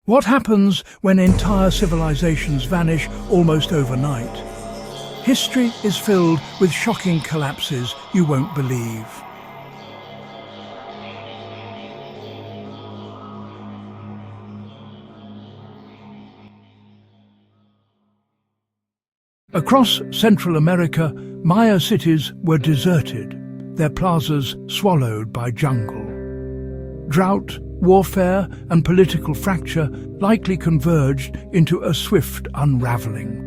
What happens when entire civilizations vanish almost overnight? History is filled with shocking collapses you won't believe. Across Central America, Maya cities were deserted, their plazas swallowed by jungle. Drought, warfare, and political fracture likely converged into a swift unraveling.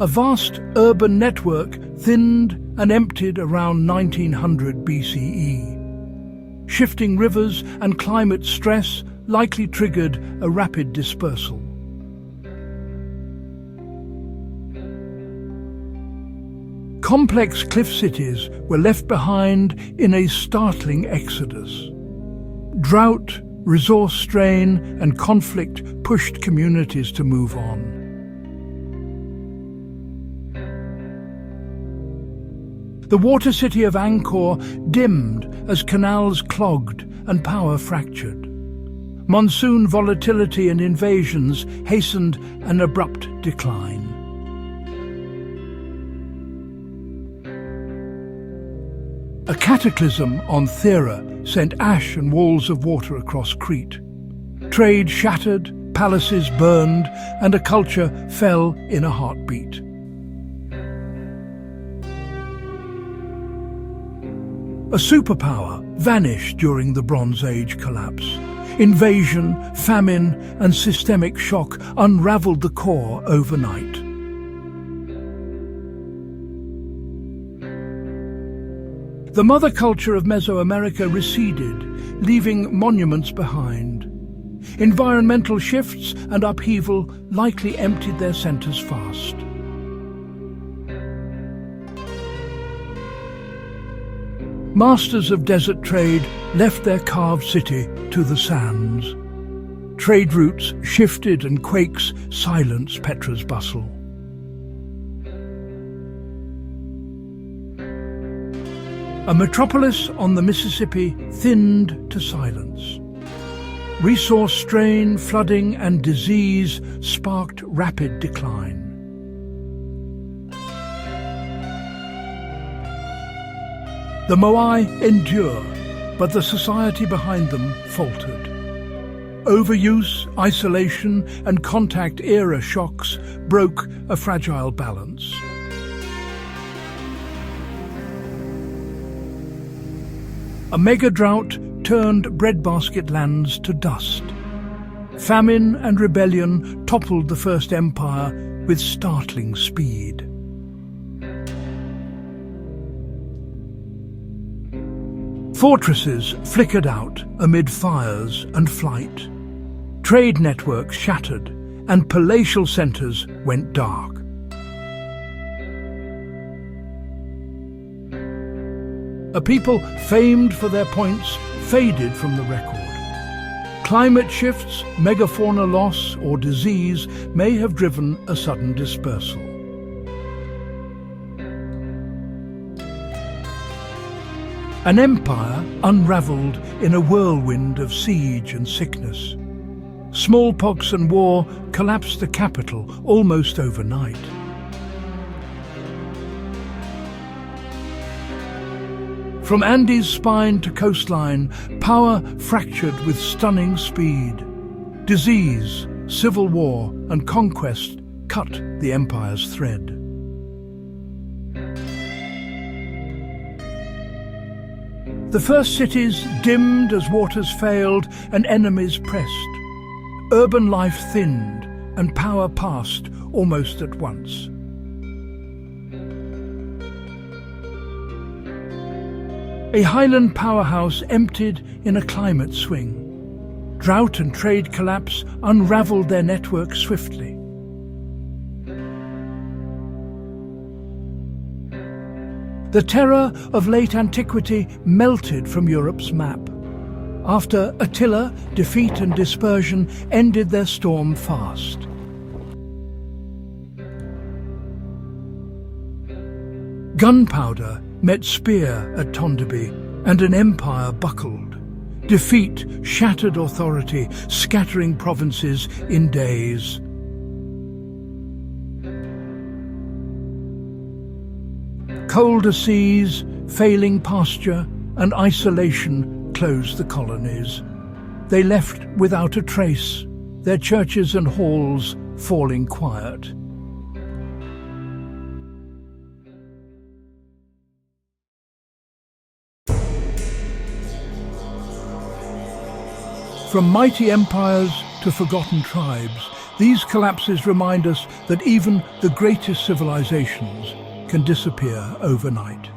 A vast urban network thinned and emptied around 1900 BCE. Shifting rivers and climate stress likely triggered a rapid dispersal. Complex cliff cities were left behind in a startling exodus. Drought, resource strain, and conflict pushed communities to move on. The water city of Angkor dimmed as canals clogged and power fractured. Monsoon volatility and invasions hastened an abrupt decline. A cataclysm on Thera sent ash and walls of water across Crete. Trade shattered, palaces burned, and a culture fell in a heartbeat. A superpower vanished during the Bronze Age collapse. Invasion, famine, and systemic shock unraveled the core overnight. The mother culture of Mesoamerica receded, leaving monuments behind. Environmental shifts and upheaval likely emptied their centers fast. Masters of desert trade left their carved city to the sands. Trade routes shifted and quakes silenced Petra's bustle. A metropolis on the Mississippi thinned to silence. Resource strain, flooding, and disease sparked rapid decline. The Moai endure, but the society behind them faltered. Overuse, isolation, and contact-era shocks broke a fragile balance. A mega-drought turned breadbasket lands to dust. Famine and rebellion toppled the First Empire with startling speed. Fortresses flickered out amid fires and flight. Trade networks shattered, and palatial centers went dark. A people famed for their points faded from the record. Climate shifts, megafauna loss, or disease may have driven a sudden dispersal. An empire unraveled in a whirlwind of siege and sickness. Smallpox and war collapsed the capital almost overnight. From Andes' spine to coastline, power fractured with stunning speed. Disease, civil war, and conquest cut the empire's thread. The first cities dimmed as waters failed and enemies pressed. Urban life thinned and power passed almost at once. A highland powerhouse emptied in a climate swing. Drought and trade collapse unraveled their network swiftly. The terror of late antiquity melted from Europe's map. After Attila, defeat and dispersion ended their storm fast. Gunpowder met spear at Tondabi, and an empire buckled. Defeat shattered authority, scattering provinces in days. Colder seas, failing pasture, and isolation closed the colonies. They left without a trace, their churches and halls falling quiet. From mighty empires to forgotten tribes, these collapses remind us that even the greatest civilizations can disappear overnight.